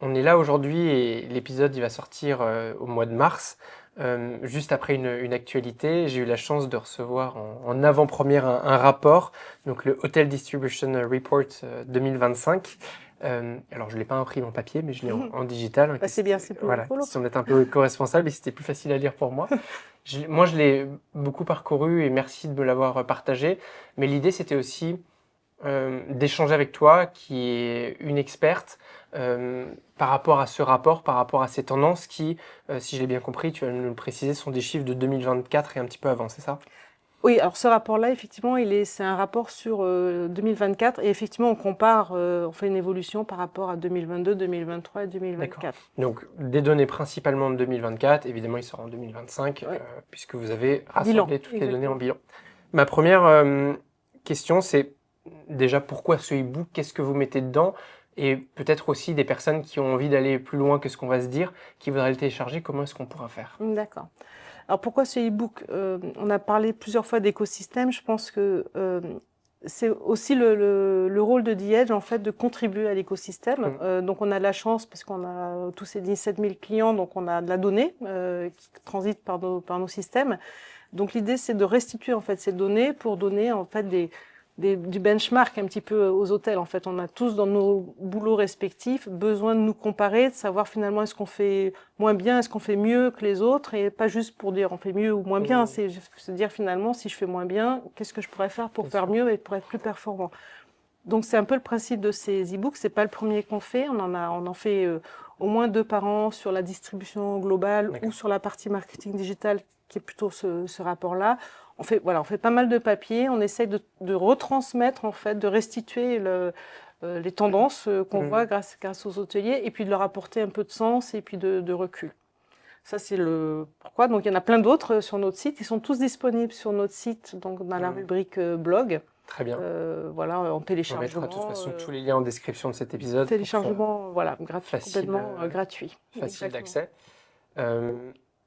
On est là aujourd'hui et l'épisode il va sortir au mois de mars, juste après une actualité. J'ai eu la chance de recevoir en avant-première un rapport, donc le Hotel Distribution Report 2025. Alors je ne l'ai pas imprimé en papier, mais je l'ai en digital, hein, Bah, c'est bien, c'est plus voilà, rigolo. question d'être un peu éco-responsable et c'était plus facile à lire pour moi. Moi je l'ai beaucoup parcouru et merci de me l'avoir partagé, mais l'idée c'était aussi d'échanger avec toi, qui est une experte, par rapport à ce rapport, par rapport à ces tendances qui, si j'ai bien compris, tu vas nous le préciser, sont des chiffres de 2024 et un petit peu avant, c'est ça? Oui, alors ce rapport-là, effectivement, c'est un rapport sur 2024 et effectivement, on compare, on fait une évolution par rapport à 2022, 2023 et D'accord. 2024. Donc des données principalement de 2024, évidemment il sort en 2025, Ouais, puisque vous avez bilan, rassemblé toutes les données en exactement. bilan. Ma première question, c'est déjà pourquoi ce e-book, qu'est-ce que vous mettez dedans? Et peut-être aussi des personnes qui ont envie d'aller plus loin que ce qu'on va se dire, qui voudraient le télécharger, comment est-ce qu'on pourra faire? D'accord. Alors pourquoi ce e-book? On a parlé plusieurs fois d'écosystème. Je pense que c'est aussi le rôle de The Edge, en fait, de contribuer à l'écosystème. Mm. Donc on a de la chance parce qu'on a tous ces 17 000 clients, donc on a de la donnée qui transite par nos systèmes. Donc l'idée, c'est de restituer en fait ces données pour donner en fait du benchmark un petit peu aux hôtels. En fait, on a tous dans nos boulots respectifs besoin de nous comparer, de savoir finalement est-ce qu'on fait moins bien, est-ce qu'on fait mieux que les autres, et pas juste pour dire on fait mieux ou moins bien. Mm. C'est se dire finalement si je fais moins bien, qu'est-ce que je pourrais faire pour Bien faire sûr. mieux et pour être plus performant. Donc c'est un peu le principe de ces e-books. C'est pas le premier qu'on fait. On en fait au moins 2 par an sur la distribution globale ou D'accord. sur la partie marketing digital, qui est plutôt ce rapport-là. On fait pas mal de papier. On essaye de retransmettre en fait, de restituer les tendances qu'on voit Mm. grâce aux hôteliers, et puis de leur apporter un peu de sens et puis de recul. Ça, c'est le pourquoi. Donc, il y en a plein d'autres sur notre site. Ils sont tous disponibles sur notre site, donc dans la Mm. rubrique blog. Très bien. Voilà, en On mettra de toute téléchargement, façon tous les liens en description de cet épisode pour que ce soit voilà, facile, complètement gratuit. facile Exactement. d'accès.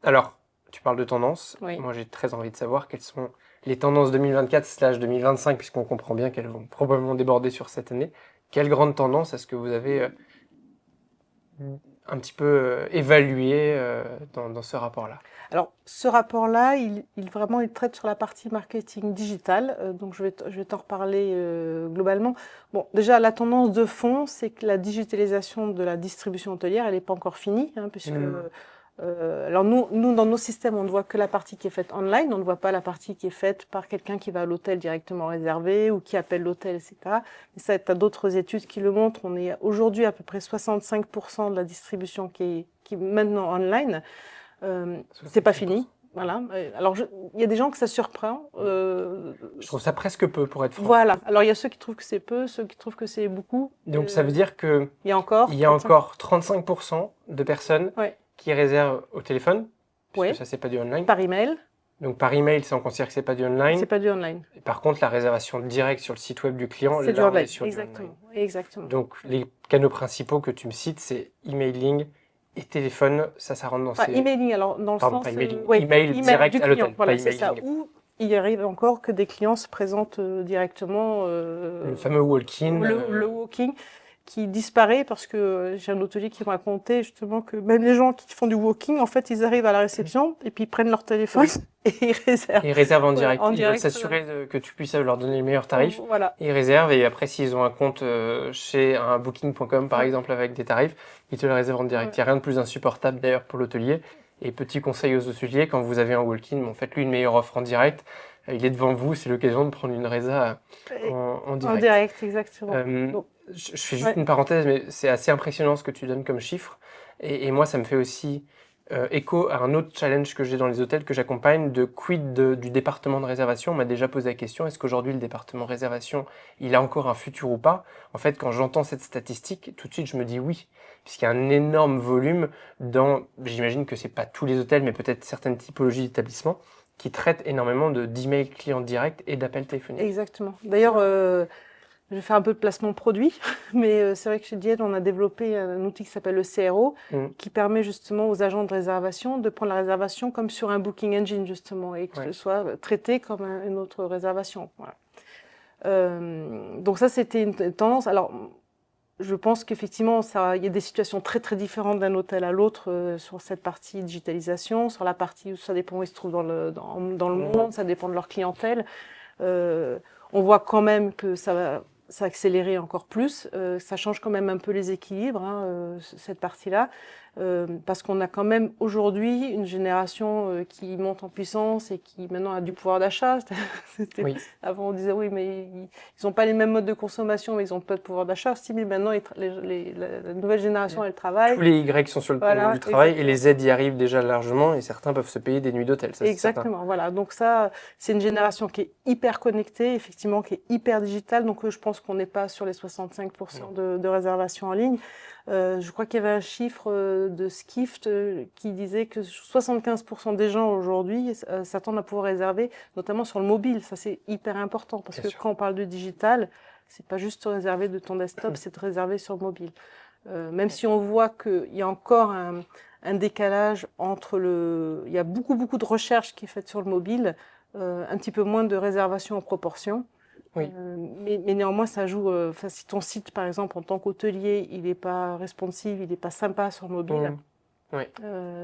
Alors, tu parles de tendances. Oui. Moi, j'ai très envie de savoir quelles sont les tendances 2024/2025, puisqu'on comprend bien qu'elles vont probablement déborder sur cette année. Quelles grandes tendances est-ce que vous avez un petit peu évaluées dans ce rapport-là? Alors, ce rapport-là, il traite sur la partie marketing digital. Donc, je vais t'en reparler globalement. Bon, déjà, la tendance de fond, c'est que la digitalisation de la distribution hôtelière, elle n'est pas encore finie, hein, puisque Hmm. alors nous, dans nos systèmes, on ne voit que la partie qui est faite online, on ne voit pas la partie qui est faite par quelqu'un qui va à l'hôtel directement réservé ou qui appelle l'hôtel, etc. Mais ça, tu as d'autres études qui le montrent. On est aujourd'hui à peu près 65% de la distribution qui est maintenant online. C'est pas 65%. fini. Voilà. Alors, il y a des gens que ça surprend. Je trouve ça presque peu, pour être franc. Voilà. Alors, il y a ceux qui trouvent que c'est peu, ceux qui trouvent que c'est beaucoup. Donc, ça veut dire que Il y a il encore y a 35. encore 35% de personnes Ouais. qui réservent au téléphone, puisque Ouais. ça, c'est pas du online. Par email, Donc, par email, ça, on considère que c'est pas du c'est online. pas du online. Et par contre, la réservation directe sur le site web du client, C'est du là, on est online. sur du online. Exactement. Exactement. Donc, les canaux principaux que tu me cites, c'est emailing et téléphone. Ça rentre dans Enfin, ces... emailing, alors dans le Pardon, pas sens, emailing. ouais, Email email direct du à client. l'hôtel, pas Voilà, c'est ça. emailing. Ou il arrive encore que des clients se présentent directement Le fameux walk-in. le walking qui disparaît parce que j'ai un hôtelier qui me racontait justement que même les gens qui font du walking, en fait, ils arrivent à la réception et puis ils prennent leur téléphone Oui, et ils réservent. et ils réservent en Voilà, direct. en Ils veulent direct. s'assurer que tu puisses leur donner les meilleurs tarifs. Voilà. Ils réservent et après, s'ils ont un compte chez un booking.com par Ouais, exemple avec des tarifs, ils te le réservent en direct. ouais. Il n'y a rien de plus insupportable d'ailleurs pour l'hôtelier. Et petit conseil aux hôteliers, quand vous avez un walk-in, bon, faites-lui une meilleure offre en direct. Il est devant vous, c'est l'occasion de prendre une résa Et- en En direct. direct, exactement. Euh, Donc, je fais juste ouais. une parenthèse, mais c'est assez impressionnant ce que tu donnes comme chiffre. Et moi, ça me fait aussi écho à un autre challenge que j'ai dans les hôtels que j'accompagne, de du département de réservation. On m'a déjà posé la question, est-ce qu'aujourd'hui le département réservation, il a encore un futur ou pas? En fait, quand j'entends cette statistique, tout de suite, je me dis oui, puisqu'il y a un énorme volume j'imagine que c'est pas tous les hôtels, mais peut-être certaines typologies d'établissements, qui traitent énormément d'emails clients directs et d'appels téléphoniques. Exactement. D'ailleurs, je vais faire un peu de placement produit, mais c'est vrai que chez Diète, on a développé un outil qui s'appelle le CRO, Mm. qui permet justement aux agents de réservation de prendre la réservation comme sur un booking engine, justement, et que Ouais. ce soit traité comme une autre réservation. Voilà. Donc ça, c'était une tendance. Alors, je pense qu'effectivement, il y a des situations très très différentes d'un hôtel à l'autre sur cette partie digitalisation, sur la partie où ça dépend où ils se trouvent dans le monde, ça dépend de leur clientèle. Euh, on voit quand même que ça va accélérer encore plus. Ça change quand même un peu les équilibres, hein, cette partie-là. Parce qu'on a quand même aujourd'hui une génération qui monte en puissance et qui maintenant a du pouvoir d'achat. Oui. Avant, on disait oui, mais ils n'ont pas les mêmes modes de consommation, mais ils ont pas de pouvoir d'achat. Si, mais maintenant, la nouvelle génération, elle travaille. Tous les Y sont sur le pont Voilà, du travail exactement. et les Z y arrivent déjà largement et certains peuvent se payer des nuits d'hôtel, ça c'est certain. Exactement, voilà. Donc ça, c'est une génération qui est hyper connectée, effectivement, qui est hyper digitale. Donc je pense qu'on n'est pas sur les 65% de réservations en ligne. Je crois qu'il y avait un chiffre de Skift qui disait que 75% des gens aujourd'hui s'attendent à pouvoir réserver, notamment sur le mobile. Ça, c'est hyper important parce Bien que sûr. quand on parle de digital, c'est pas juste réserver de ton desktop, c'est de réserver sur le mobile. Même si on voit qu'il y a encore un décalage entre il y a beaucoup de recherche qui est faite sur le mobile, un petit peu moins de réservation en proportion. Oui. Mais néanmoins, ça joue. Enfin, si ton site, par exemple, en tant qu'hôtelier, il n'est pas responsive, il n'est pas sympa sur le mobile. Oui.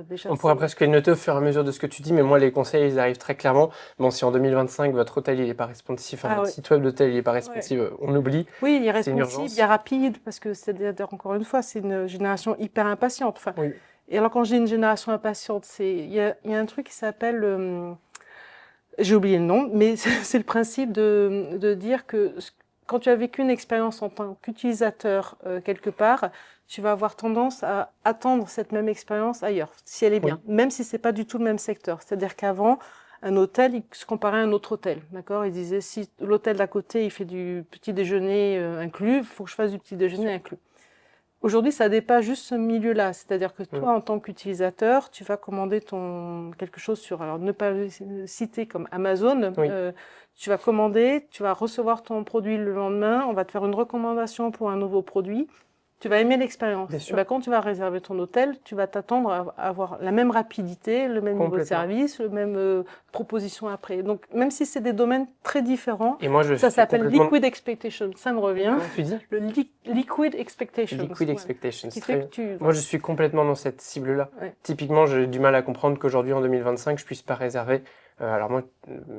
Déjà, On pourrait presque les noter au fur et à mesure de ce que tu dis, mais moi, les conseils, ils arrivent très clairement. Bon, si en 2025, votre hôtel, il n'est pas responsive, enfin, votre site web d'hôtel, il n'est pas responsive, on oublie. Oui, il est C'est une responsive, urgence. il est rapide, parce que encore une fois, c'est une génération hyper impatiente. Enfin, Oui. et alors, quand je dis une génération impatiente, il y a un truc qui s'appelle, j'ai oublié le nom, mais c'est le principe de dire que quand tu as vécu une expérience en tant qu'utilisateur quelque part, tu vas avoir tendance à attendre cette même expérience ailleurs, si elle est bien, même si c'est pas du tout le même secteur. C'est-à-dire qu'avant, un hôtel, il se comparait à un autre hôtel, d'accord? Il disait, si l'hôtel d'à côté, il fait du petit déjeuner inclus, il faut que je fasse du petit déjeuner inclus. Aujourd'hui, ça dépasse juste ce milieu-là. C'est-à-dire que toi, en tant qu'utilisateur, tu vas commander quelque chose sur, alors ne pas le citer comme Amazon, tu vas commander, tu vas recevoir ton produit le lendemain, on va te faire une recommandation pour un nouveau produit. Tu vas aimer l'expérience. Bien Et sûr. quand tu vas réserver ton hôtel, tu vas t'attendre à avoir la même rapidité, le même niveau de service, le même proposition après. Donc, même si c'est des domaines très différents, Et moi, ça s'appelle liquid expectation. Ça me revient. Comment tu dis? Le liquid expectation. Liquid expectations. Qui fait que Moi, je suis complètement dans cette cible-là. Typiquement, j'ai du mal à comprendre qu'aujourd'hui, en 2025, je puisse pas réserver. Alors moi,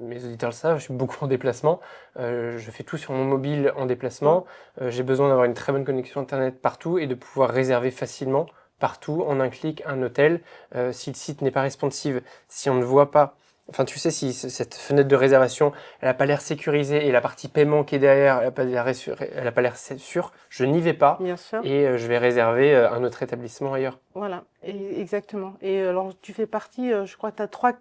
mes auditeurs le savent, je suis beaucoup en déplacement. Je fais tout sur mon mobile en déplacement. J'ai besoin d'avoir une très bonne connexion Internet partout et de pouvoir réserver facilement partout en un clic un hôtel. Si le site n'est pas responsive, si on ne voit pas, enfin tu sais, si cette fenêtre de réservation, elle n'a pas l'air sécurisée et la partie paiement qui est derrière, elle n'a pas l'air sûre, je n'y vais pas. Bien sûr. Et je vais réserver un autre établissement ailleurs. Voilà, exactement. Et alors tu fais partie, je crois que tu as 3/4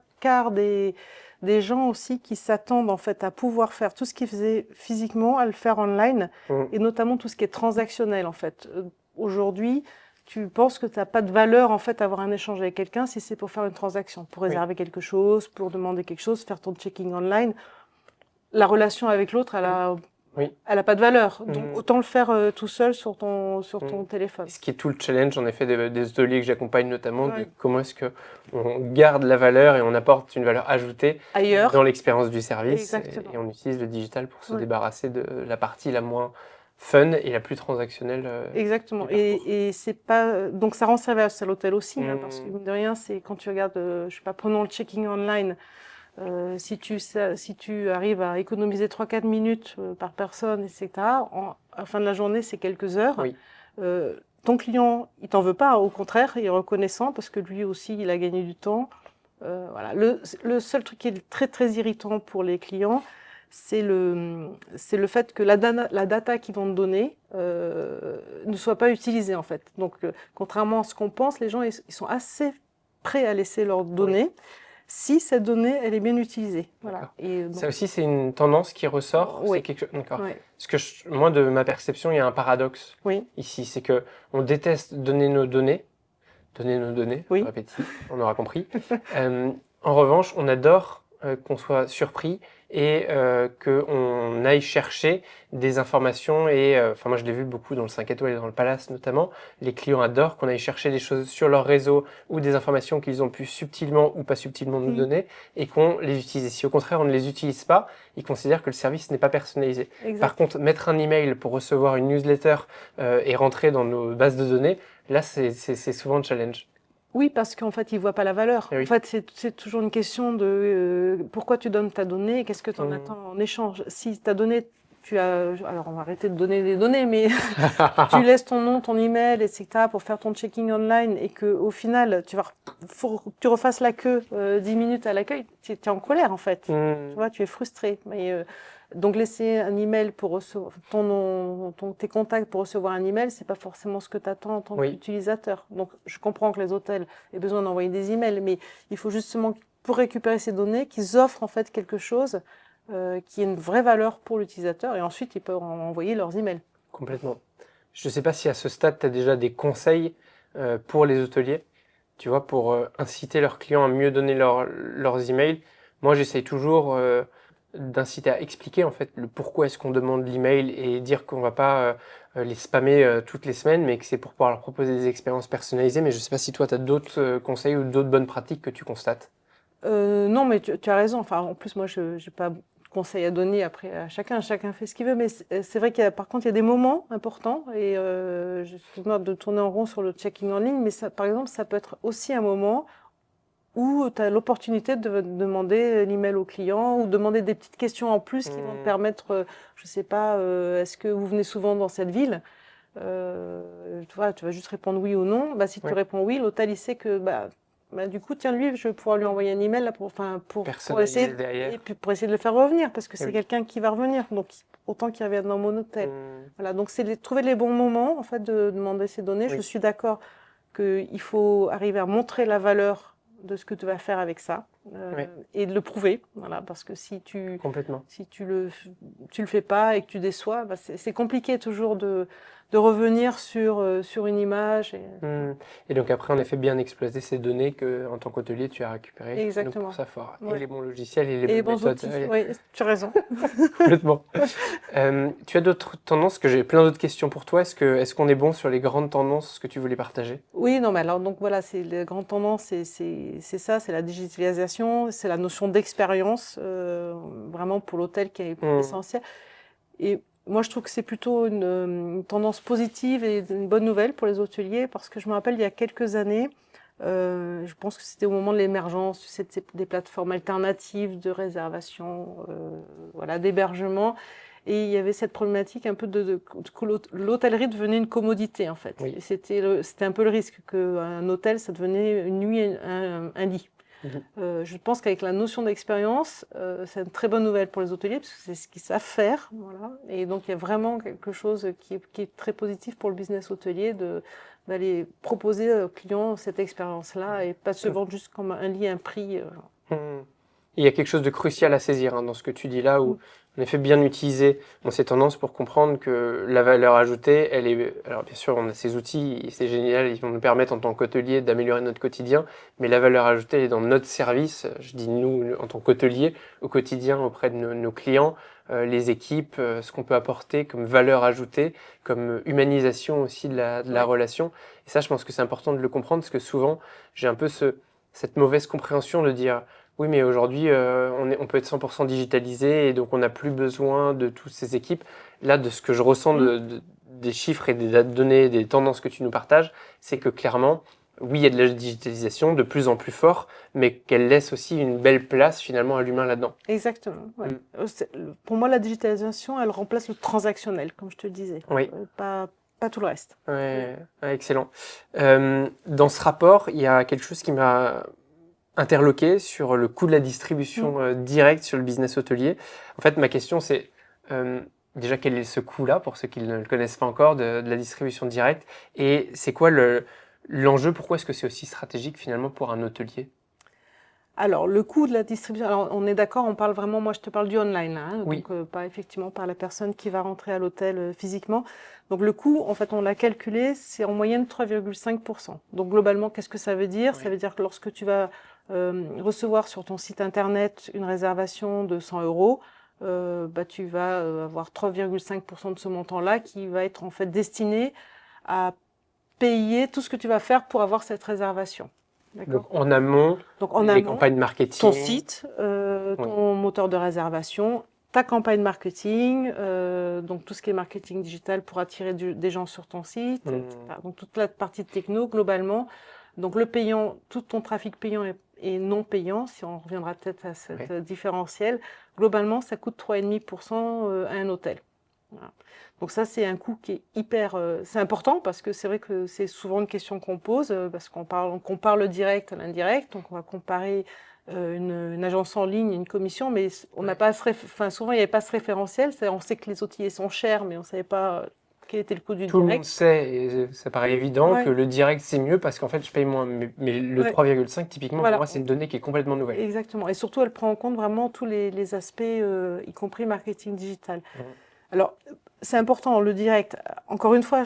des gens aussi qui s'attendent en fait à pouvoir faire tout ce qu'ils faisaient physiquement, à le faire online, et notamment tout ce qui est transactionnel en fait. Aujourd'hui, tu penses que tu n'as pas de valeur en fait à avoir un échange avec quelqu'un si c'est pour faire une transaction, pour réserver quelque chose, pour demander quelque chose, faire ton checking online. La relation avec l'autre, elle a pas de valeur. Donc autant le faire tout seul sur ton téléphone. Ce qui est tout le challenge en effet des hôteliers que j'accompagne notamment, de comment est-ce que on garde la valeur et on apporte une valeur ajoutée ailleurs dans l'expérience du service et on utilise le digital pour se débarrasser de la partie la moins fun et la plus transactionnelle. Exactement. Et c'est pas donc ça rend service à l'hôtel aussi, hein, parce que mine de rien, c'est quand tu regardes, je sais pas, prenons le checking online. Si tu arrives à économiser 3-4 minutes par personne, etc., à la fin de la journée, c'est quelques heures. Ton client, il t'en veut pas, au contraire, il est reconnaissant parce que lui aussi, il a gagné du temps. Voilà. Le seul truc qui est très, très irritant pour les clients, c'est le fait que la data qu'ils vont te donner ne soit pas utilisée, en fait. Donc, contrairement à ce qu'on pense, les gens, ils sont assez prêts à laisser leurs données. Si cette donnée, elle est bien utilisée. Voilà. Et donc, ça aussi, c'est une tendance qui ressort. C'est quelque chose. D'accord. Parce que moi, de ma perception, il y a un paradoxe ici. C'est que on déteste donner nos données. Donner nos données, répétitif, on aura compris. En revanche, on adore qu'on soit surpris et qu'on aille chercher des informations. Et enfin, moi, je l'ai vu beaucoup dans le 5 étoiles et dans le Palace notamment. Les clients adorent qu'on aille chercher des choses sur leur réseau ou des informations qu'ils ont pu subtilement ou pas subtilement nous donner et qu'on les utilise. Si au contraire, on ne les utilise pas, ils considèrent que le service n'est pas personnalisé. Exact. Par contre, mettre un email pour recevoir une newsletter et rentrer dans nos bases de données, là, c'est souvent un challenge. Oui, parce qu'en fait, ils ne voient pas la valeur. Et oui. En fait, c'est toujours une question de pourquoi tu donnes ta donnée et qu'est-ce que tu en Mmh. attends en échange. Si ta donnée, alors on va arrêter de donner des données, mais tu laisses ton nom, ton email, etc. pour faire ton checking online et qu'au final, faut que tu refasses la queue 10 minutes à l'accueil, tu es en colère en fait. Mmh. Tu vois, tu es frustré. Mais, donc laisser un email pour recevoir tes contacts pour recevoir un email, c'est pas forcément ce que tu attends en tant Oui. qu'utilisateur. Donc je comprends que les hôtels aient besoin d'envoyer des emails, mais il faut justement pour récupérer ces données qu'ils offrent en fait quelque chose qui ait une vraie valeur pour l'utilisateur et ensuite ils peuvent envoyer leurs emails. Complètement. Je ne sais pas si à ce stade, tu as déjà des conseils pour les hôteliers, tu vois, pour inciter leurs clients à mieux donner leurs emails. Moi, j'essaye toujours d'inciter à expliquer en fait le pourquoi est-ce qu'on demande l'email et dire qu'on va pas les spammer toutes les semaines, mais que c'est pour pouvoir leur proposer des expériences personnalisées. Mais je ne sais pas si toi, tu as d'autres conseils ou d'autres bonnes pratiques que tu constates. Non, mais tu as raison. Enfin, en plus, moi, je n'ai pas de conseils à donner après à chacun. Chacun fait ce qu'il veut. Mais c'est vrai par contre, il y a des moments importants. Et excuse-moi de tourner en rond sur le checking en ligne, mais ça, par exemple, ça peut être aussi un moment où tu as l'opportunité de demander l'email au client ou demander des petites questions en plus qui vont te permettre, je sais pas, est-ce que vous venez souvent dans cette ville? Tu vois, tu vas juste répondre oui ou non. Bah, si tu Oui. réponds oui, l'hôtel, il sait que du coup, tiens, lui, je vais pouvoir lui envoyer un email là, pour Personnaliser essayer derrière. et puis pour essayer de le faire revenir parce que Eh c'est oui. quelqu'un qui va revenir. Donc, autant qu'il revienne dans mon hôtel. Mmh. Voilà, donc c'est trouver les bons moments en fait de demander ces données. Oui. Je suis d'accord qu'il faut arriver à montrer la valeur de ce que tu vas faire avec ça Oui. et de le prouver. Voilà, parce que si Complètement. tu le fais pas et que tu déçois, c'est compliqué toujours de revenir sur une image. Et donc après, en effet, bien exploiter ces données que, en tant qu'hôtelier, tu as récupérées. Donc Exactement. pour ça, il faut avoir et Ouais. les bons logiciels et les Et les bonnes bons méthodes. outils. Oui, tu as raison. Complètement. Tu as d'autres tendances, que j'ai plein d'autres questions pour toi. Est-ce qu'on est bon sur les grandes tendances que tu voulais partager? Oui, non, mais alors donc voilà, c'est les grandes tendances, c'est ça, c'est la digitalisation, c'est la notion d'expérience, vraiment pour l'hôtel qui est essentielle. Et moi, je trouve que c'est plutôt une tendance positive et une bonne nouvelle pour les hôteliers parce que je me rappelle il y a quelques années, je pense que c'était au moment de l'émergence des plateformes alternatives de réservation, voilà, d'hébergement. Et il y avait cette problématique un peu que l'hôtellerie devenait une commodité en fait. Oui. Et c'était un peu le risque qu'un hôtel, ça devenait une nuit, un lit. Je pense qu'avec la notion d'expérience, c'est une très bonne nouvelle pour les hôteliers parce que c'est ce qu'ils savent faire. Voilà. Et donc il y a vraiment quelque chose qui est très positif pour le business hôtelier d'aller proposer aux clients cette expérience-là et pas se vendre juste comme un lit, un prix. Il y a quelque chose de crucial à saisir dans ce que tu dis là, où en effet bien utiliser ces tendances pour comprendre que la valeur ajoutée, elle est... Alors bien sûr, on a ces outils, c'est génial, ils vont nous permettre en tant qu'hôtelier d'améliorer notre quotidien, mais la valeur ajoutée, elle est dans notre service, je dis nous en tant qu'hôtelier, au quotidien auprès de nos clients, les équipes, ce qu'on peut apporter comme valeur ajoutée, comme humanisation aussi de la relation. Et ça, je pense que c'est important de le comprendre, parce que souvent, j'ai un peu cette mauvaise compréhension de dire... Oui, mais aujourd'hui, on peut être 100% digitalisé et donc on n'a plus besoin de toutes ces équipes. Là, de ce que je ressens des chiffres et des données, des tendances que tu nous partages, c'est que clairement, oui, il y a de la digitalisation de plus en plus fort, mais qu'elle laisse aussi une belle place finalement à l'humain là-dedans. Exactement. Ouais. Pour moi, la digitalisation, elle remplace le transactionnel, comme je te le disais. Oui. Pas tout le reste. Ouais, excellent. Dans ce rapport, il y a quelque chose qui m'a interloqué sur le coût de la distribution directe sur le business hôtelier. En fait, ma question, c'est déjà quel est ce coût-là, pour ceux qui ne le connaissent pas encore, de la distribution directe, et c'est quoi l'enjeu, pourquoi est-ce que c'est aussi stratégique finalement pour un hôtelier? Alors, le coût de la distribution, alors on est d'accord, on parle vraiment, moi je te parle du online, là, hein, Oui. donc pas effectivement par la personne qui va rentrer à l'hôtel physiquement. Donc le coût, en fait, on l'a calculé, c'est en moyenne 3,5%. Donc globalement, qu'est-ce que ça veut dire? Oui. Ça veut dire que lorsque tu vas recevoir sur ton site internet une réservation de 100 €, tu vas avoir 3,5% de ce montant-là qui va être en fait destiné à payer tout ce que tu vas faire pour avoir cette réservation. Donc en amont, Donc en les amont, campagnes marketing. ton site, Oui. ton moteur de réservation, ta campagne marketing, donc tout ce qui est marketing digital pour attirer des gens sur ton site, etc. Donc toute la partie de techno globalement. Donc le payant, tout ton trafic payant et non payant, si on reviendra peut-être à cette différentiel, globalement ça coûte 3,5% à un hôtel. Voilà. Donc ça, c'est un coût qui est hyper, c'est important parce que c'est vrai que c'est souvent une question qu'on pose parce qu'on compare le direct à l'indirect, donc on va comparer une agence en ligne et une commission, mais on n'a pas souvent il n'y avait pas ce référentiel. On sait que les outils sont chers, mais on ne savait pas quel était le coût du Tout le monde direct. sait, et ça paraît évident, Ouais. que le direct c'est mieux parce qu'en fait je paye moins. Mais le Ouais. 3,5 typiquement Voilà. pour moi c'est une donnée qui est complètement nouvelle. Exactement. Et surtout, elle prend en compte vraiment tous les aspects, y compris marketing digital. Alors, c'est important, le direct. Encore une fois,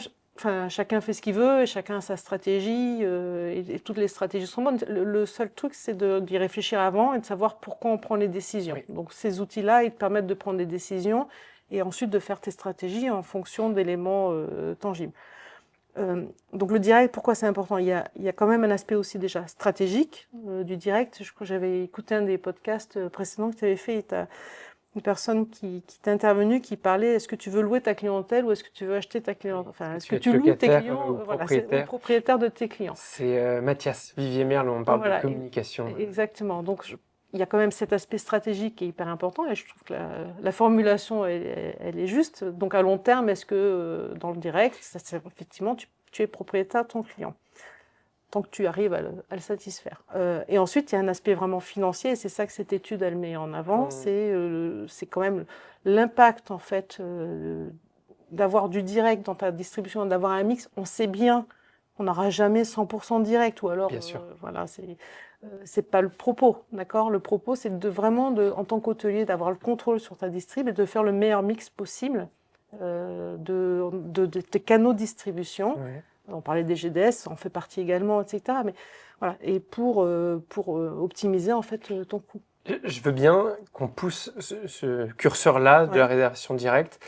chacun fait ce qu'il veut, et chacun a sa stratégie, et toutes les stratégies sont bonnes. Le seul truc, c'est d'y réfléchir avant et de savoir pourquoi on prend les décisions. Oui. Donc, ces outils-là, ils te permettent de prendre des décisions et ensuite de faire tes stratégies en fonction d'éléments tangibles. Donc le direct, pourquoi c'est important? Il y a quand même un aspect aussi déjà stratégique du direct. Je crois que j'avais écouté un des podcasts précédents que tu avais fait. Tu as une personne qui t'est intervenue qui parlait, est-ce que tu veux louer ta clientèle ou est-ce que tu veux acheter ta clientèle? Enfin, est-ce que tu loues tes clients? Ou Voilà, c'est le propriétaire de tes clients. C'est Mathias Vivier-Merle, on parle Voilà, de communication. exactement. Donc il y a quand même cet aspect stratégique qui est hyper important et je trouve que la formulation, elle est juste. Donc à long terme, est-ce que dans le direct, effectivement, tu es propriétaire de ton client, tant que tu arrives à le satisfaire. Et ensuite, il y a un aspect vraiment financier, et c'est ça que cette étude, elle met en avant, c'est quand même l'impact, en fait, d'avoir du direct dans ta distribution, d'avoir un mix. On sait bien qu'on n'aura jamais 100% direct, ou alors, Bien sûr. voilà, c'est pas le propos, d'accord? Le propos, c'est en tant qu'hôtelier, d'avoir le contrôle sur ta distrib et de faire le meilleur mix possible de tes canaux de distribution. Ouais. On parlait des GDS, ça en fait partie également, etc. Mais voilà, et pour optimiser en fait ton coût. Je veux bien qu'on pousse ce curseur-là de la réservation directe.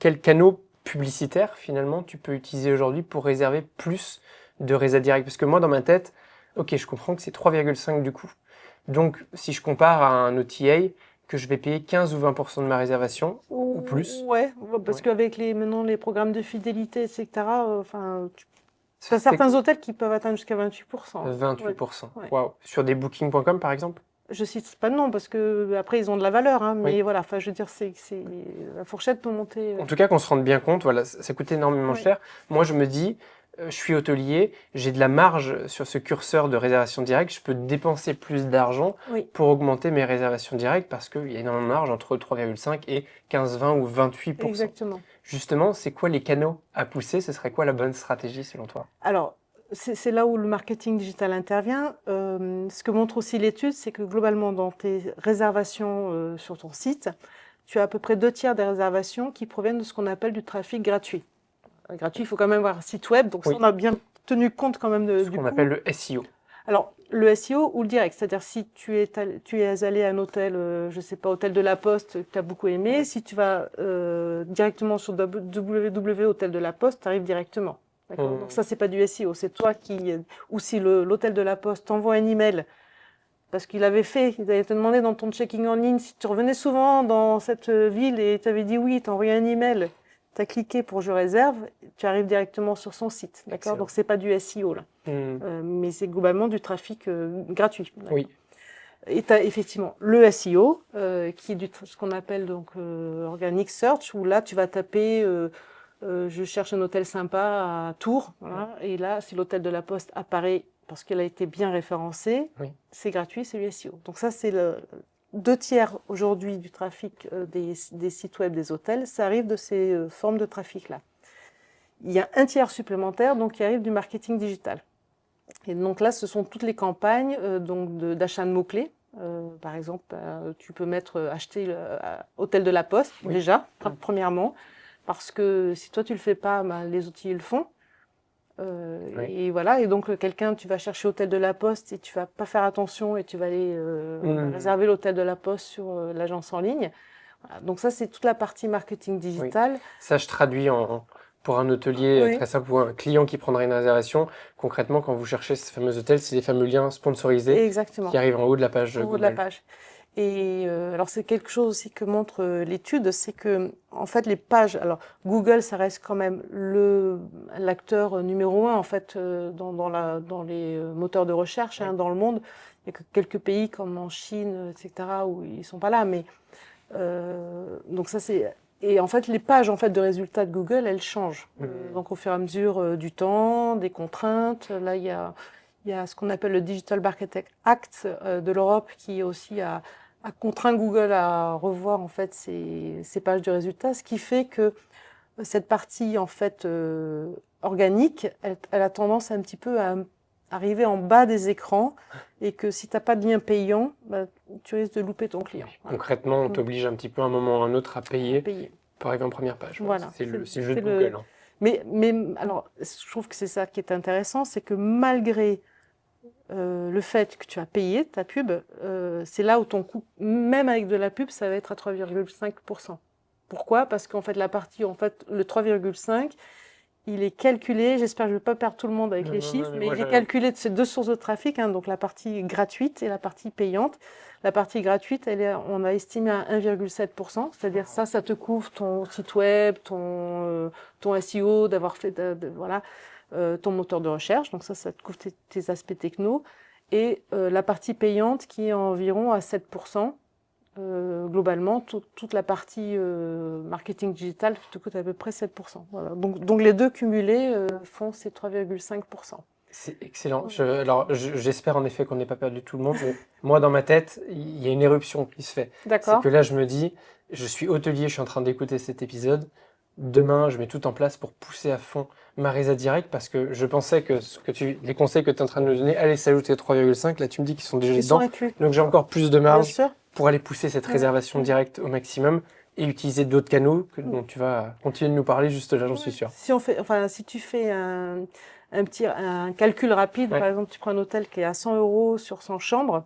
Quels canaux publicitaires finalement tu peux utiliser aujourd'hui pour réserver plus de résa direct? Parce que moi dans ma tête, ok, je comprends que c'est 3,5 du coup. Donc si je compare à un OTA, que je vais payer 15 ou 20% de ma réservation ou plus. Ouais, parce Ouais. qu'avec maintenant les programmes de fidélité, etc., tu as certains hôtels qui peuvent atteindre jusqu'à 28%. 28%. Ouais. Waouh. Sur des booking.com par exemple? Je cite pas de nom parce que après ils ont de la valeur, hein, mais Oui. voilà, je veux dire, la fourchette peut monter. En tout cas, qu'on se rende bien compte, voilà, ça coûte énormément cher. Moi, je me dis, je suis hôtelier, j'ai de la marge sur ce curseur de réservation directe, je peux dépenser plus d'argent pour augmenter mes réservations directes parce qu'il y a énormément de marge entre 3,5 et 15, 20 ou 28%. Exactement. Justement, c'est quoi les canaux à pousser? Ce serait quoi la bonne stratégie selon toi? Alors, c'est là où le marketing digital intervient. Ce que montre aussi l'étude, c'est que globalement, dans tes réservations sur ton site, tu as à peu près 2 tiers des réservations qui proviennent de ce qu'on appelle du trafic gratuit. Gratuit, il faut quand même avoir un site web, donc ça, on a bien tenu compte quand même Ce qu'on appelle le SEO. Alors, le SEO ou le direct, c'est-à-dire si tu es allé à un hôtel, je sais pas, hôtel de la Poste, que tu as beaucoup aimé, si tu vas directement sur www.hôtel de la Poste, tu arrives directement. Donc ça, c'est pas du SEO, c'est toi qui... Ou si l'hôtel de la Poste t'envoie un email, parce il avait te demandé dans ton checking en ligne si tu revenais souvent dans cette ville et tu avais dit oui, tu as envoyé un email, tu as cliqué pour je réserve, tu arrives directement sur son site. D'accord ? Donc c'est pas du SEO là. Mais c'est globalement du trafic gratuit. Oui. Et tu as effectivement le SEO, qui est ce qu'on appelle donc organic search, où là tu vas taper je cherche un hôtel sympa à Tours, voilà, et là si l'hôtel de la Poste apparaît parce qu'elle a été bien référencée, c'est gratuit, c'est du SEO. Donc ça c'est 2 tiers aujourd'hui du trafic des sites web des hôtels, ça arrive de ces formes de trafic-là. Il y a 1 tiers supplémentaire donc qui arrive du marketing digital. Et donc là, ce sont toutes les campagnes d'achat de mots-clés. Par exemple, tu peux mettre acheter hôtel de la Poste, déjà, premièrement, parce que si toi tu le fais pas, les outils le font. Oui. Et voilà, et donc quelqu'un, tu vas chercher hôtel de la Poste et tu vas pas faire attention et tu vas aller réserver l'hôtel de la Poste sur l'agence en ligne. Voilà. Donc ça, c'est toute la partie marketing Oui. digital. Ça, je traduis pour un hôtelier Oui, très simple ou un client qui prendrait une réservation. Concrètement, quand vous cherchez ces fameux hôtels, c'est les fameux liens sponsorisés qui exactement, arrivent en haut de la page au haut de la Google. page. Et alors c'est quelque chose aussi que montre l'étude, c'est que en fait les pages, alors Google ça reste quand même l'acteur numéro un en fait dans les moteurs de recherche Oui. dans le monde. Il y a que quelques pays comme en Chine, etc. où ils sont pas là, mais donc ça c'est et en fait les pages en fait de résultats de Google elles changent. Donc au fur et à mesure du temps, des contraintes. Là il y a ce qu'on appelle le Digital Market Act de l'Europe qui aussi a contraint Google à revoir en fait ses pages de résultats, ce qui fait que cette partie en fait organique, elle a tendance un petit peu à arriver en bas des écrans et que si tu n'as pas de lien payant, bah, tu risques de louper ton client. Voilà. Concrètement, on t'oblige un petit peu à un moment ou à un autre à À payer payer. pour arriver en première page. Ouais. Voilà. C'est le jeu c'est de Google. Hein. Mais alors, je trouve que c'est ça qui est intéressant, c'est que malgré le fait que tu as payé ta pub, c'est là où ton coût, même avec de la pub, ça va être à 3,5%. Pourquoi? Parce qu'en fait, la partie, en fait, le 3,5, il est calculé, j'espère que je ne vais pas perdre tout le monde avec Non, les non, non, chiffres, mais mais moi, il est calculé de ces deux sources de trafic, donc la partie gratuite et la partie payante. La partie gratuite, on a estimé à 1,7%, c'est-à-dire ça te couvre ton site web, ton SEO, d'avoir fait, voilà, ton moteur de recherche, donc ça te couvre tes aspects techno, et la partie payante qui est environ à 7%. Globalement, toute la partie marketing digital te coûte à peu près 7%. Voilà. Donc les deux cumulés font ces 3,5%. c'est excellent. Voilà. J'espère en effet qu'on n'ait pas perdu tout le monde. Mais moi, dans ma tête, il y a une éruption qui se fait. C'est D'accord. que là, je me dis, je suis hôtelier, je suis en train d'écouter cet épisode. Demain, je mets tout en place pour pousser à fond ma résa direct parce que je pensais que les conseils que tu es en train de nous donner allaient s'ajouter à 3,5. Là, tu me dis qu'ils sont déjà Ils sont dedans. inclus, Donc, j'ai encore plus de bien marge sûr. pour aller pousser cette réservation directe au maximum et utiliser d'autres canaux dont tu vas continuer de nous parler juste là, j'en suis sûr. Si tu fais un calcul rapide, Ouais. par exemple, tu prends un hôtel qui est à 100 euros sur 100 chambres,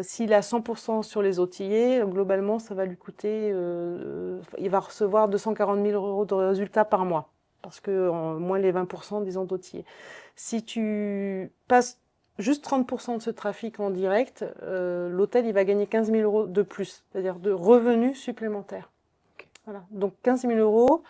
s'il est à 100% sur les outillés, globalement, ça va lui coûter, il va recevoir 240 000 euros de résultats par mois, parce que moins les 20%, disons, d'outillés. Si tu passes juste 30% de ce trafic en direct, l'hôtel, il va gagner 15 000 euros de plus, c'est-à-dire de revenus supplémentaires. Ok. Voilà. Donc 15 000 euros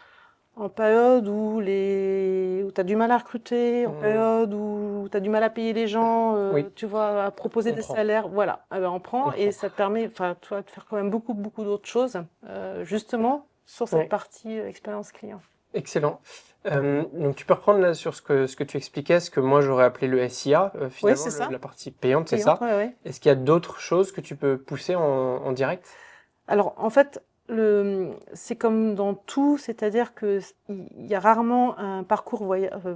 en période où tu as du mal à recruter, en période où tu as du mal à payer les gens, Oui, tu vois, à proposer on des prend. salaires, voilà, on prend On et prend. ça te permet, enfin, tu vois, de faire quand même beaucoup, beaucoup d'autres choses, justement, sur cette Ouais. partie expérience client. Excellent. Donc tu peux reprendre là sur ce que tu expliquais, ce que moi j'aurais appelé le SIA, Oui, finalement, c'est ça, la partie payante, c'est payante, ça. ouais, ouais. Est-ce qu'il y a d'autres choses que tu peux pousser en direct? Alors, en fait, c'est comme dans tout, c'est-à-dire que il y a rarement un parcours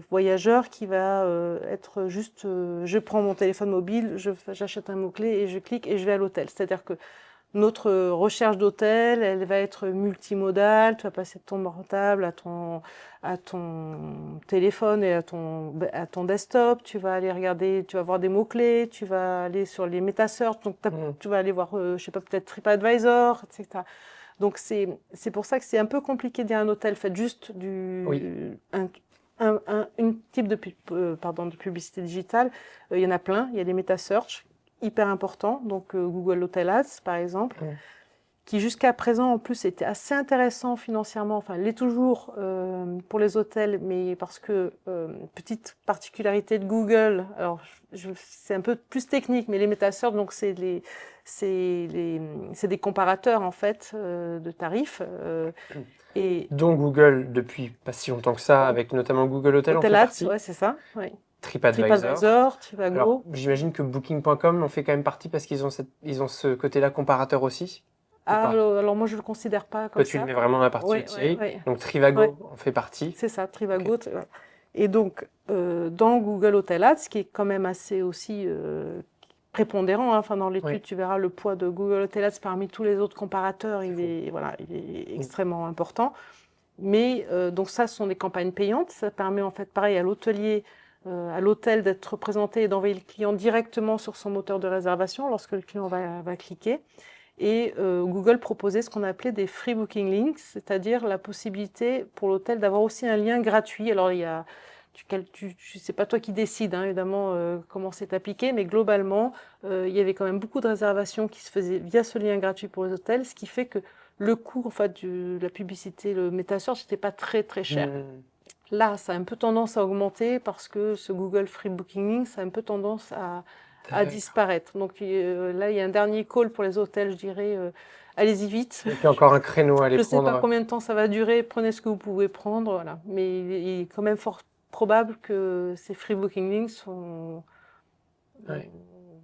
voyageur qui va être juste, je prends mon téléphone mobile, j'achète un mot-clé et je clique et je vais à l'hôtel. C'est-à-dire que notre recherche d'hôtel, elle va être multimodale. Tu vas passer de ton portable à ton téléphone et à ton desktop. Tu vas aller regarder, tu vas voir des mots-clés, tu vas aller sur les meta-search. Donc, tu vas aller voir, je sais pas, peut-être TripAdvisor, etc. Donc, c'est pour ça que c'est un peu compliqué de dire un hôtel. Faites juste Oui. une type de, de publicité digitale. Il y en a plein. Il y a les meta-search hyper important, donc Google Hotel Ads par exemple, qui jusqu'à présent en plus était assez intéressant financièrement, enfin l'est toujours pour les hôtels, mais parce que petite particularité de Google, alors c'est un peu plus technique, mais les meta-search, donc c'est des comparateurs en fait de tarifs et Dont Google depuis pas si longtemps que ça, avec notamment Google Hotel en Hotel fait Ads, partie, ouais c'est ça, ouais. TripAdvisor. TripAdvisor, Alors Trivago. j'imagine que Booking.com en fait quand même partie parce ils ont ce côté-là comparateur aussi, ou Ah, pas? alors moi je le considère pas Toi comme tu le ça. mets vraiment dans la partie Oui, oui, outillée, oui. donc Ouais. Trivago en fait partie. C'est ça, Ok. Trivago. Ouais. Et donc, dans Google Hotel Ads, ce qui est quand même assez aussi prépondérant, enfin dans Oui. l'étude, tu verras le poids de Google Hotel Ads parmi tous les autres comparateurs, C'est il fou. est, voilà, il est extrêmement important. Mais donc ça, ce sont des campagnes payantes. Ça permet en fait, pareil, à l'hôtelier, à l'hôtel d'être représenté et d'envoyer le client directement sur son moteur de réservation lorsque le client va cliquer. Et Google proposait ce qu'on appelait des free booking links, c'est-à-dire la possibilité pour l'hôtel d'avoir aussi un lien gratuit. Alors il y a, c'est pas toi qui décides, hein, évidemment, comment c'est appliqué, mais globalement, il y avait quand même beaucoup de réservations qui se faisaient via ce lien gratuit pour les hôtels, ce qui fait que le coût en fait, de la publicité, le meta-search, n'était pas très très cher. Là, ça a un peu tendance à augmenter parce que ce Google Free Booking Link, ça a un peu tendance à disparaître. Donc là, il y a un dernier call pour les hôtels, je dirais, allez-y vite. Et puis encore un créneau à aller Je ne sais pas prendre. combien de temps ça va durer, prenez ce que vous pouvez prendre, voilà. Mais il est quand même fort probable que ces free booking links Ouais.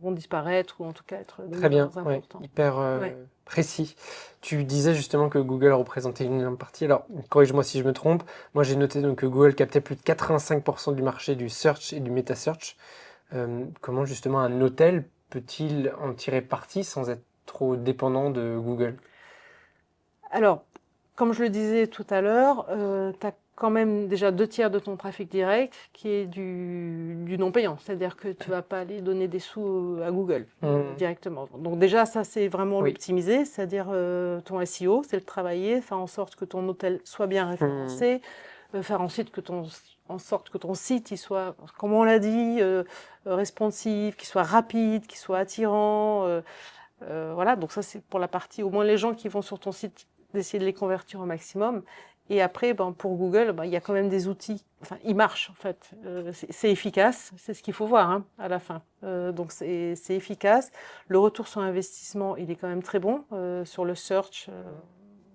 vont disparaître ou en tout cas être de Très bien, moins ouais, importants. hyper Ouais. précis. Tu disais justement que Google représentait une énorme partie. Alors, corrige-moi si je me trompe. Moi, j'ai noté donc que Google captait plus de 85% du marché du search et du meta search. Comment justement un hôtel peut-il en tirer parti sans être trop dépendant de Google? Alors, comme je le disais tout à l'heure, tu as quand même déjà 2 tiers de ton trafic direct qui est du non payant. C'est-à-dire que tu vas pas aller donner des sous à Google directement. Donc déjà, ça, c'est vraiment Oui. l'optimiser, c'est-à-dire ton SEO, c'est le travailler, faire en sorte que ton hôtel soit bien référencé, faire ensuite en sorte que ton site il soit, comme on l'a dit, responsive, qu'il soit rapide, qu'il soit attirant. Voilà, donc ça c'est pour la partie, au moins les gens qui vont sur ton site, d'essayer de les convertir au maximum. Et après, ben, pour Google, ben, il y a quand même des outils, enfin, ils marchent en fait. C'est efficace, c'est ce qu'il faut voir hein, à la fin. Donc c'est efficace. Le retour sur investissement, il est quand même très bon sur le search.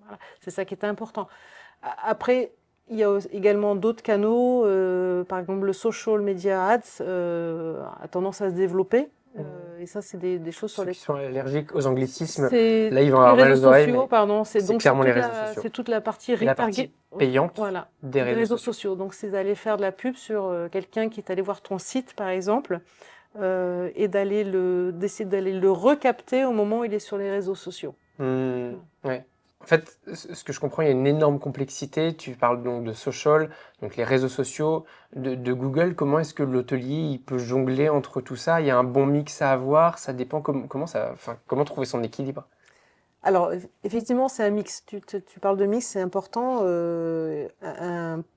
Voilà. C'est ça qui est important. Après, il y a également d'autres canaux, par exemple le social media ads a tendance à se développer. Et ça, c'est des choses sur Ceux les... qui sont allergiques aux anglicismes, C'est là, ils vont les avoir mal réseaux aux oreilles, sociaux, mais pardon. c'est Donc clairement les réseaux sociaux. c'est toute la partie Et la partie payante voilà, des réseaux sociaux. sociaux. Donc c'est d'aller faire de la pub sur quelqu'un qui est allé voir ton site, par exemple, et d'essayer d'aller le recapter au moment où il est sur les réseaux sociaux. Ouais. En fait, ce que je comprends, il y a une énorme complexité. Tu parles donc de social, donc les réseaux sociaux, de Google. Comment est-ce que l'hôtelier il peut jongler entre tout ça? Il y a un bon mix à avoir. Ça dépend comment ça, enfin, comment trouver son équilibre? Alors, effectivement, c'est un mix. Tu parles de mix, c'est important.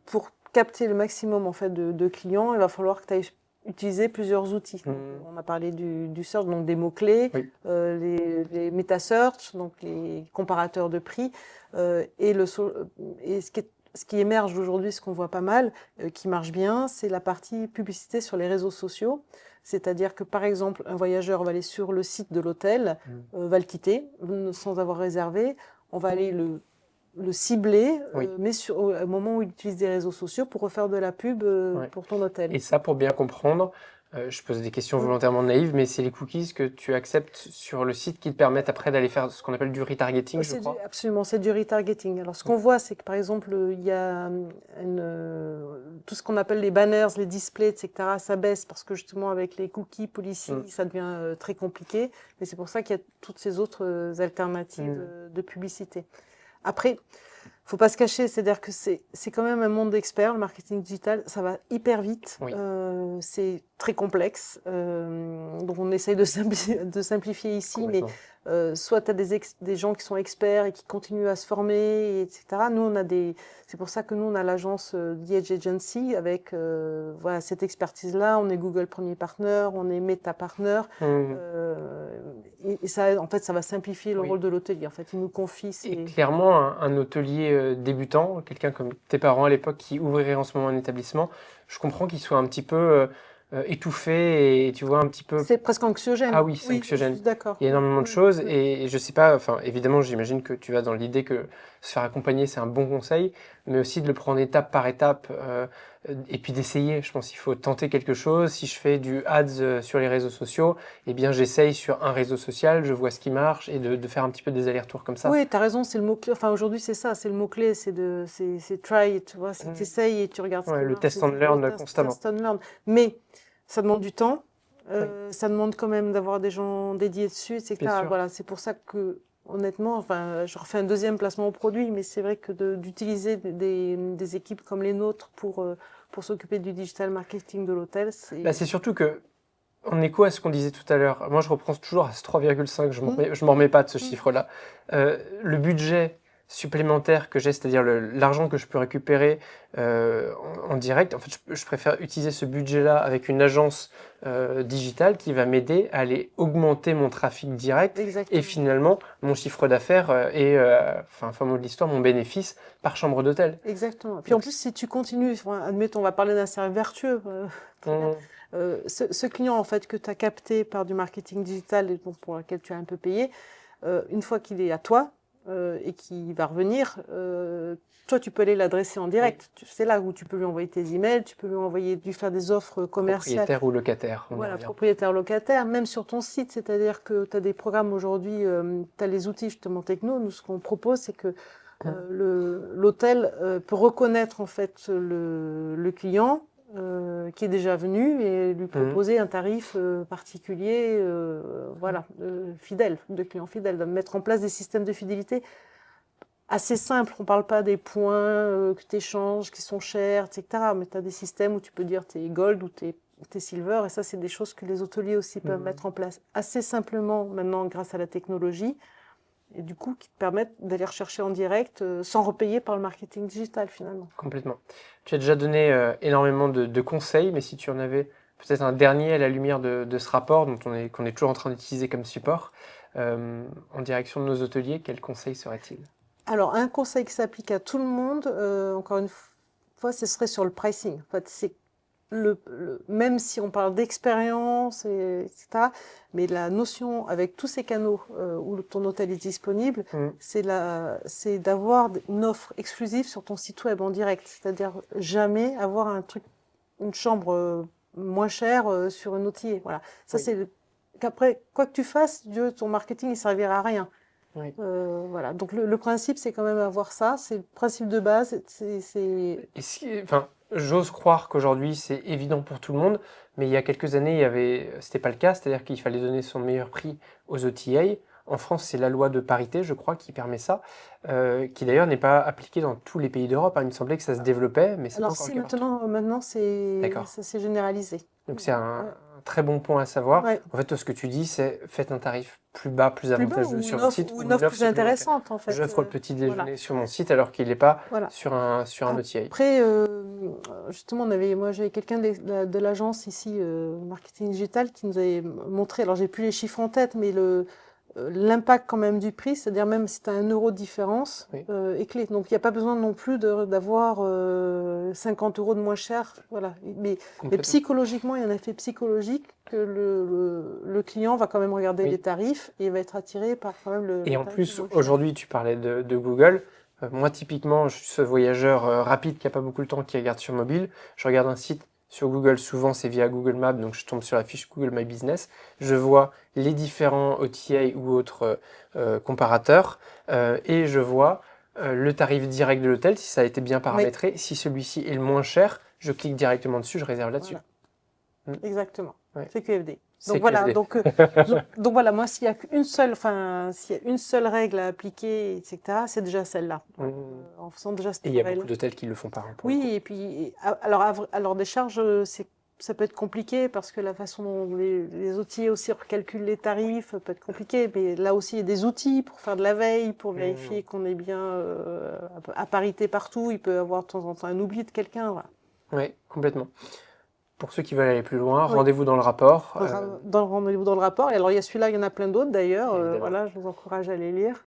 Pour capter le maximum en fait, de clients, il va falloir que tu ailles utiliser plusieurs outils. Donc, on a parlé du search, donc des mots-clés, Oui. les meta-search, donc les comparateurs de prix, et ce qui émerge aujourd'hui, ce qu'on voit pas mal, qui marche bien, c'est la partie publicité sur les réseaux sociaux. C'est-à-dire que, par exemple, un voyageur va aller sur le site de l'hôtel, va le quitter sans avoir réservé. On va aller le cibler, Oui. mais au moment où il utilise des réseaux sociaux pour refaire de la pub Ouais. pour ton hôtel. Et ça, pour bien comprendre, je pose des questions volontairement naïves, mais c'est les cookies que tu acceptes sur le site qui te permettent après d'aller faire ce qu'on appelle du retargeting, je crois. Absolument, c'est du retargeting. Alors, ce qu'on voit, c'est que par exemple, il y a tout ce qu'on appelle les banners, les displays, etc., ça baisse parce que justement, avec les cookies, policy, ça devient très compliqué. Mais c'est pour ça qu'il y a toutes ces autres alternatives de publicité. Après, faut pas se cacher, c'est-à-dire que c'est quand même un monde d'experts, le marketing digital, ça va hyper vite, Oui. c'est très complexe, donc on essaye de simplifier ici, mais soit tu as des gens qui sont experts et qui continuent à se former, etc. Nous, c'est pour ça que nous, on a l'agence The Edge Agency avec voilà, cette expertise-là, on est Google Premier Partner, on est Meta Partner, et ça, en fait, ça va simplifier le rôle de l'hôtelier. En fait, il nous confie. Et clairement, un hôtelier débutant, quelqu'un comme tes parents à l'époque qui ouvrirait en ce moment un établissement, je comprends qu'il soit un petit peu étouffé et tu vois un petit peu. C'est presque anxiogène. Ah oui, c'est anxiogène. Je suis d'accord. Il y a énormément de choses et je sais pas, enfin évidemment j'imagine que tu vas dans l'idée que se faire accompagner c'est un bon conseil, mais aussi de le prendre étape par étape et puis d'essayer. Je pense qu'il faut tenter quelque chose. Si je fais du ads sur les réseaux sociaux, eh bien j'essaye sur un réseau social, je vois ce qui marche et de faire un petit peu des allers-retours comme ça. Oui, tu as raison, c'est le mot-clé. Enfin aujourd'hui c'est ça, c'est le mot-clé, c'est try, tu vois, tu essayes et tu regardes ce qui le marche. test and learn constamment. Test and learn. Mais ça demande du temps. Ça demande quand même d'avoir des gens dédiés dessus, etc. Bien sûr. Voilà, c'est pour ça que honnêtement, enfin, je refais un deuxième placement au produit, mais c'est vrai que d'utiliser des équipes comme les nôtres pour s'occuper du digital marketing de l'hôtel, Là, c'est surtout que, en écho à ce qu'on disait tout à l'heure, moi je reprends toujours à ce 3,5, je m'en remets pas de ce Mm. chiffre-là. Le budget supplémentaire que j'ai, c'est-à-dire l'argent que je peux récupérer en direct, en fait, je préfère utiliser ce budget-là avec une agence digitale qui va m'aider à aller augmenter mon trafic direct et Exactement. finalement mon chiffre d'affaires enfin, fin mot de l'histoire, mon bénéfice par chambre d'hôtel. Exactement. Puis en plus, si tu continues, enfin, admettons, on va parler d'un cercle vertueux. Très bien. Ce client en fait que tu as capté par du marketing digital et pour lequel tu as un peu payé, une fois qu'il est à toi et qu'il va revenir, toi tu peux aller l'adresser en direct. C'est là où tu peux lui envoyer tes emails, tu peux lui faire des offres commerciales. Propriétaire ou locataire. Voilà, propriétaire locataire, même sur ton site, c'est-à-dire que tu as des programmes aujourd'hui, tu as les outils justement techno. Nous, ce qu'on propose, c'est que l'hôtel peut reconnaître en fait le client qui est déjà venu et lui proposer un tarif particulier, voilà, fidèle, de client fidèle, de mettre en place des systèmes de fidélité assez simples. On ne parle pas des points que tu échanges, qui sont chers, etc. Mais tu as des systèmes où tu peux dire t'es gold ou t'es silver, et ça, c'est des choses que les hôteliers aussi peuvent mettre en place assez simplement maintenant grâce à la technologie. Et du coup, qui te permettent d'aller rechercher en direct sans repayer par le marketing digital finalement. Complètement. Tu as déjà donné énormément de conseils, mais si tu en avais peut-être un dernier à la lumière de ce rapport qu'on est toujours en train d'utiliser comme support, en direction de nos hôteliers, quel conseil serait-il? Alors, un conseil qui s'applique à tout le monde, encore une fois, ce serait sur le pricing. En fait, c'est même si on parle d'expérience, etc., mais la notion avec tous ces canaux où ton hôtel est disponible, c'est d'avoir une offre exclusive sur ton site web en direct. C'est-à-dire jamais avoir une chambre moins chère sur un hôtelier. Voilà. Ça, c'est qu'après, quoi que tu fasses, ton marketing ne servira à rien. Oui. Voilà. Donc le principe, c'est quand même avoir ça. C'est le principe de base. Enfin, j'ose croire qu'aujourd'hui c'est évident pour tout le monde, mais il y a quelques années, c'était pas le cas, c'est-à-dire qu'il fallait donner son meilleur prix aux OTA. En France, c'est la loi de parité, je crois, qui permet ça, qui d'ailleurs n'est pas appliquée dans tous les pays d'Europe. Il me semblait que ça se développait, mais c'est pas Alors encore si le cas partout. maintenant D'accord. ça s'est généralisé. Donc c'est un très bon point à savoir. Ouais. En fait, tout ce que tu dis, c'est faites un tarif plus bas, plus avantageux sur votre site, ou une offre plus intéressante en fait. J'offre le petit déjeuner sur mon site alors qu'il n'est pas sur un OTA. Après, justement, moi j'avais quelqu'un de l'agence ici, marketing digital, qui nous avait montré, alors j'ai plus les chiffres en tête, mais l'impact quand même du prix, c'est-à-dire même si tu as 1 euro de différence, est clé. Donc il n'y a pas besoin non plus d'avoir 50 euros de moins cher. Voilà. Mais psychologiquement, il y a un effet psychologique que le client va quand même regarder les tarifs et va être attiré par quand même Et en plus, aujourd'hui, tu parlais de Google. Moi, typiquement, je suis ce voyageur rapide qui n'a pas beaucoup de temps, qui regarde sur mobile. Je regarde un site sur Google, souvent c'est via Google Maps, donc je tombe sur la fiche Google My Business. Je vois les différents OTA ou autres comparateurs et je vois le tarif direct de l'hôtel, si ça a été bien paramétré. Oui. Si celui-ci est le moins cher, je clique directement dessus, je réserve là-dessus. Voilà. Exactement. Ouais. C'est QFD. Donc voilà, donc voilà, moi s'il y a une seule règle à appliquer, etc., c'est déjà celle-là. En faisant déjà cette règle. Et il y a beaucoup d'hôtels qui le font pas. Oui, et puis alors des charges, ça peut être compliqué parce que la façon dont les outils aussi recalculent les tarifs peut être compliqué, mais là aussi il y a des outils pour faire de la veille, pour vérifier qu'on est bien à parité partout. Il peut y avoir de temps en temps un oubli de quelqu'un. Voilà. Oui, complètement. Pour ceux qui veulent aller plus loin, rendez-vous dans le rapport. Rendez-vous dans le rapport. Et alors, il y a celui-là, il y en a plein d'autres d'ailleurs. Voilà, je vous encourage à les lire.